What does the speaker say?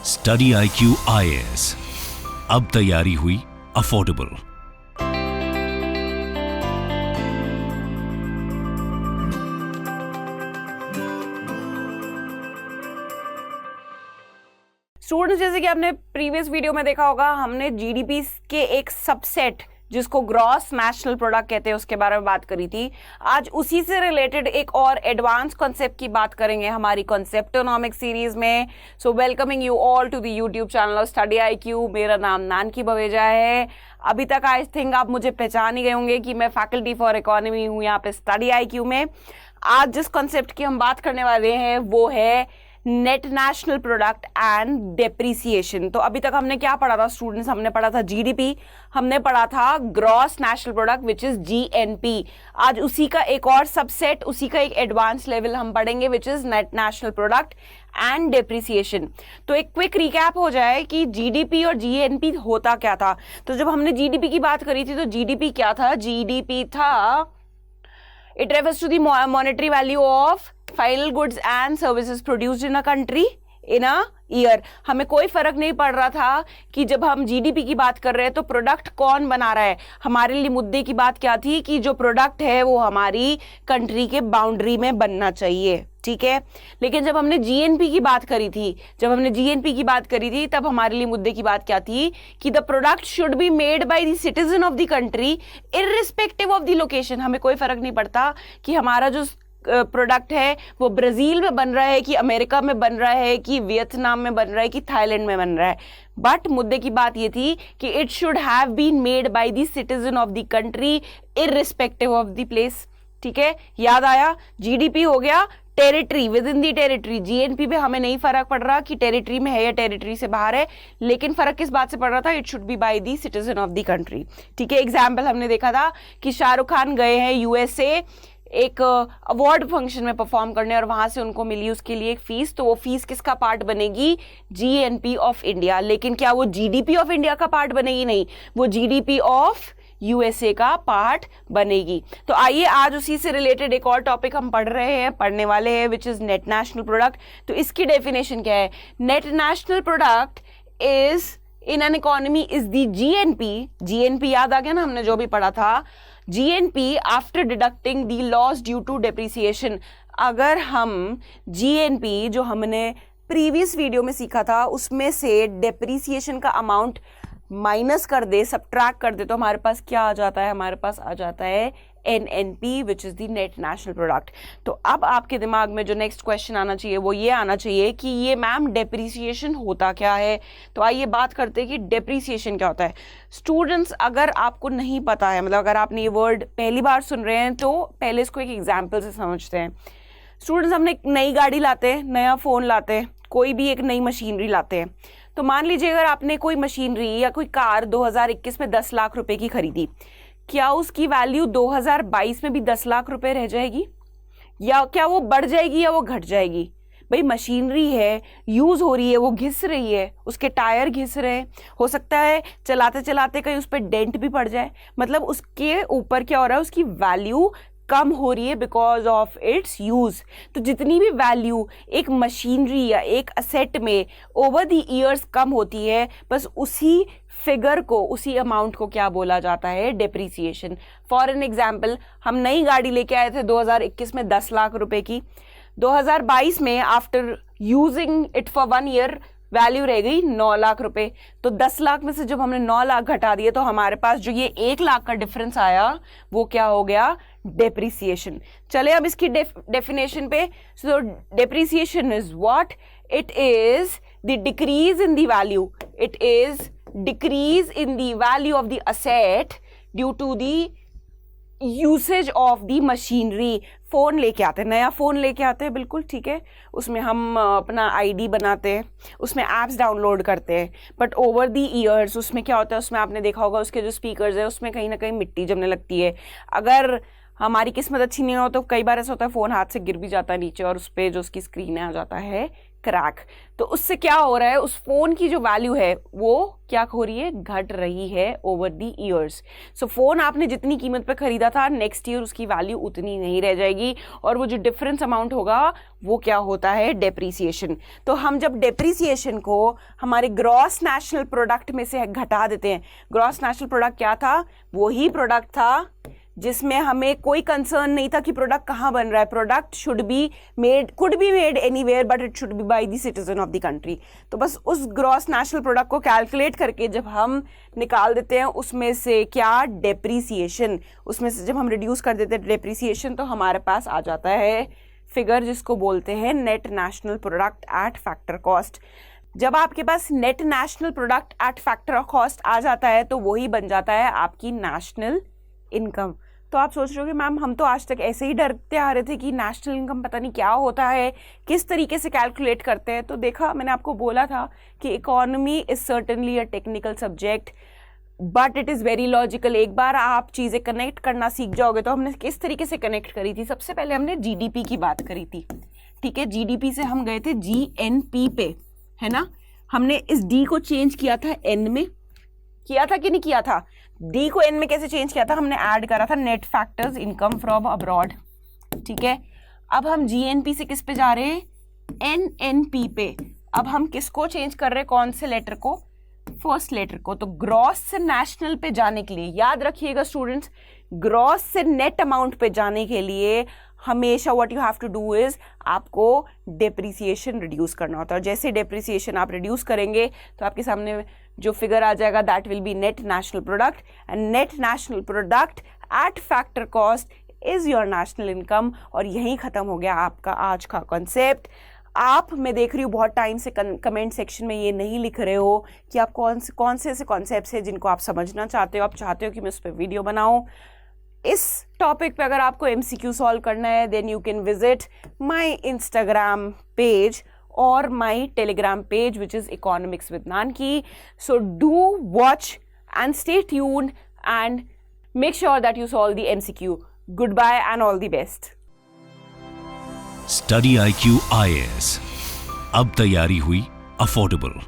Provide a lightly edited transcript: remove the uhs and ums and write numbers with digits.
Study IQ IAS, अब तैयारी हुई अफोर्डेबल। स्टूडेंट्स, जैसे कि आपने प्रीवियस वीडियो में देखा होगा, हमने जीडीपी के एक सबसेट जिसको ग्रॉस नेशनल प्रोडक्ट कहते हैं उसके बारे में बात करी थी। आज उसी से रिलेटेड एक और एडवांस कॉन्सेप्ट की बात करेंगे हमारी कॉन्सेप्टोनॉमिक सीरीज में। So welcoming you all to the YouTube channel of study IQ। मेरा नाम नानकी बवेजा है। अभी तक आई थिंक आप मुझे पहचान ही गए होंगे कि मैं फैकल्टी फॉर इकोनॉमी हूँ यहाँ पे स्टडी IQ में। आज जिस कॉन्सेप्ट की हम बात करने वाले हैं वो है net national product and depreciation. तो अभी तक हमने क्या पढ़ा था स्टूडेंट्स? हमने पढ़ा था जीडीपी, हमने पढ़ा था gross national product which is GNP। आज उसी का एक और सबसेट, उसी का एक एडवांस लेवल हम पढ़ेंगे which is net national product and depreciation. तो एक क्विक रिकैप हो जाए कि जीडीपी और GNP होता क्या था। तो जब हमने जीडीपी की बात करी थी तो जीडीपी क्या था? जीडीपी था it refers to the monetary value of final goods and services produced in a country in a year। हमें कोई फर्क नहीं पड़ रहा था कि जब हम जीडीपी की बात कर रहे हैं तो प्रोडक्ट कौन बना रहा है। हमारे लिए मुद्दे की बात क्या थी कि जो प्रोडक्ट है वो हमारी कंट्री के बाउंड्री में बनना चाहिए, ठीक है। लेकिन जब हमने जीएनपी की बात करी थी, तब हमारे लिए मुद्दे की बात क्या थी कि the product should be made by the citizen of the country irrespective of the location. हमें कोई फर्क नहीं पड़ता कि हमारा जो प्रोडक्ट है वो ब्राजील में बन रहा है कि अमेरिका में बन रहा है कि वियतनाम में बन रहा है कि थाईलैंड में बन रहा है। बट मुद्दे की बात ये थी कि it should have been made by the citizen of the country irrespective of the place, ठीक है। याद आया? जीडीपी हो गया territory, within the territory. GNP पे हमें नहीं फर्क पड़ रहा कि टेरिटरी में है या टेरिटरी से बाहर है, लेकिन फर्क किस बात से पड़ रहा था? It should be by the citizen of the country, ठीक है। एग्जाम्पल हमने देखा था कि शाहरुख खान गए हैं USA एक अवार्ड फंक्शन में परफॉर्म करने और वहां से उनको मिली उसके लिए एक फीस। तो वो फीस किसका पार्ट बनेगी? GNP of India. लेकिन क्या वो GDP ऑफ इंडिया का पार्ट बनेगी? नहीं, वो GDP ऑफ USA का पार्ट बनेगी। तो आइए आज उसी से रिलेटेड एक और टॉपिक हम पढ़ने वाले हैं which is net national product. तो इसकी डेफिनेशन क्या है? Net national product is in an economy is the GNP याद आ गया ना हमने जो भी पढ़ा था। GNP after deducting the loss due to depreciation. अगर हम GNP जो हमने प्रीवियस वीडियो में सीखा था उसमें से डेप्रिसिएशन का अमाउंट माइनस कर दे, सब्ट्रैक्ट कर दे, तो हमारे पास क्या आ जाता है? हमारे पास आ जाता है NNP which is the net national product. तो अब आपके दिमाग में जो नेक्स्ट क्वेश्चन आना चाहिए वो ये आना चाहिए कि ये मैम डेप्रिसिएशन होता क्या है। तो आइए बात करते हैं कि डेप्रिसिएशन क्या होता है। स्टूडेंट्स, अगर आपको नहीं पता है, मतलब अगर आपने ये वर्ड पहली बार सुन रहे हैं, तो पहले इसको एक एग्जाम्पल से समझते हैं। स्टूडेंट्स, हमने एक नई गाड़ी लाते हैं, नया फ़ोन लाते हैं, कोई भी एक नई मशीनरी लाते हैं। तो मान लीजिए अगर आपने कोई मशीनरी या कोई कार 2021 में 10 लाख रुपए की खरीदी, क्या उसकी वैल्यू 2022 में भी 10 लाख रुपए रह जाएगी? या क्या वो बढ़ जाएगी या वो घट जाएगी? भाई मशीनरी है, यूज हो रही है, वो घिस रही है, उसके टायर घिस रहे हैं, हो सकता है चलाते चलाते कहीं उस पर डेंट भी पड़ जाए, मतलब उसके ऊपर क्या हो रहा है? उसकी वैल्यू कम हो रही है बिकॉज ऑफ इट्स यूज। तो जितनी भी वैल्यू एक मशीनरी या एक असेट में ओवर द ईयर्स कम होती है, बस उसी फिगर को, उसी अमाउंट को क्या बोला जाता है? डेप्रिसिएशन। फॉर एन एग्जाम्पल, हम नई गाड़ी लेके आए थे 2021 में 10 लाख रुपए की। 2022 में after using it for 1 year value रह गई 9 लाख रुपए। तो 10 लाख में से जब हमने 9 लाख घटा दिए तो हमारे पास जो ये 1 लाख का डिफरेंस आया वो क्या हो गया? डेप्रिसिएशन। चले अब इसकी डेफिनेशन पे। So depreciation is what? It is the decrease in the value, it is decrease in the value of the asset due to the usage of the machinery. Phone लेके आते हैं, नया फ़ोन लेके आते हैं, बिल्कुल ठीक है, उसमें हम अपना ID बनाते हैं, उसमें ऐप्स डाउनलोड करते हैं, बट ओवर द ईयर्स उसमें क्या होता है? उसमें आपने देखा होगा उसके जो स्पीकर्स है उसमें कहीं ना कहीं मिट्टी जमने लगती है। अगर हमारी किस्मत अच्छी नहीं हो तो कई बार ऐसा होता है फ़ोन हाथ से गिर भी जाता है नीचे और उस पर जो उसकी स्क्रीन है आ जाता है क्रैक। तो उससे क्या हो रहा है, उस फोन की जो वैल्यू है वो क्या हो रही है, घट रही है over the years. So phone आपने जितनी कीमत पे खरीदा था, नेक्स्ट ईयर उसकी वैल्यू उतनी नहीं रह जाएगी, और वो जो डिफरेंस अमाउंट होगा वो क्या होता है, डेप्रीसिएशन। तो हम जब डेप्रीसिएशन को हमारे ग्रॉस नेशनल प्रोडक्ट में से घटा देते हैं, ग्रॉस नेशनल प्रोडक्ट क्या था, वही प्रोडक्ट था जिसमें हमें कोई कंसर्न नहीं था कि प्रोडक्ट कहाँ बन रहा है, product should be made, could be made anywhere, but it should be bye the citizen of the country. तो बस उस ग्रॉस नेशनल प्रोडक्ट को कैलकुलेट करके जब हम निकाल देते हैं उसमें से क्या, डेप्रीसिएशन, उसमें से जब हम रिड्यूस कर देते हैं डेप्रीसिएशन, तो हमारे पास आ जाता है फिगर जिसको बोलते हैं net national product at factor cost. जब आपके पास net national product at factor cost आ जाता है तो वही बन जाता है आपकी नेशनल इनकम। तो आप सोच रहे हो कि मैम हम तो आज तक ऐसे ही डरते आ रहे थे कि नेशनल इनकम पता नहीं क्या होता है, किस तरीके से कैलकुलेट करते हैं। तो देखा, मैंने आपको बोला था कि economy is certainly a technical subject but it is very logical. एक बार आप चीज़ें कनेक्ट करना सीख जाओगे। तो हमने किस तरीके से कनेक्ट करी थी, सबसे पहले हमने जीडीपी की बात करी थी, ठीक है। जीडीपी से हम गए थे जीएनपी पे, है ना। हमने इस डी को चेंज किया था एन में, किया था कि नहीं किया था, डी को एन में कैसे चेंज किया था, हमने ऐड करा था net factors income from abroad, ठीक है। अब हम जीएनपी से किस पे जा रहे हैं, एनएनपी पे। अब हम किसको चेंज कर रहे हैं, कौन से लेटर को, फर्स्ट लेटर को। तो ग्रॉस से नेशनल पे जाने के लिए याद रखिएगा स्टूडेंट्स, ग्रॉस से नेट अमाउंट पे जाने के लिए हमेशा what you have to do is, आपको डेप्रिसिएशन रिड्यूस करना होता है। और जैसे डेप्रिसिएशन आप रिड्यूस करेंगे तो आपके सामने जो फिगर आ जाएगा that will be net national product, and net national product at factor cost is your national income. और यहीं खत्म हो गया आपका आज का कॉन्सेप्ट। आप, मैं देख रही हूँ बहुत टाइम से कमेंट सेक्शन में ये नहीं लिख रहे हो कि आप कौन से ऐसे कॉन्सेप्ट्स हैं जिनको आप समझना चाहते हो, आप चाहते हो कि मैं उस पर वीडियो बनाऊँ। इस टॉपिक पे अगर आपको MCQ सॉल्व करना है then you can visit my Instagram page और my Telegram page which is economics with Nanki. So do watch and stay tuned and make sure that you solve the MCQ. Goodbye and all the best. Study IQ IAS अब तैयारी हुई affordable.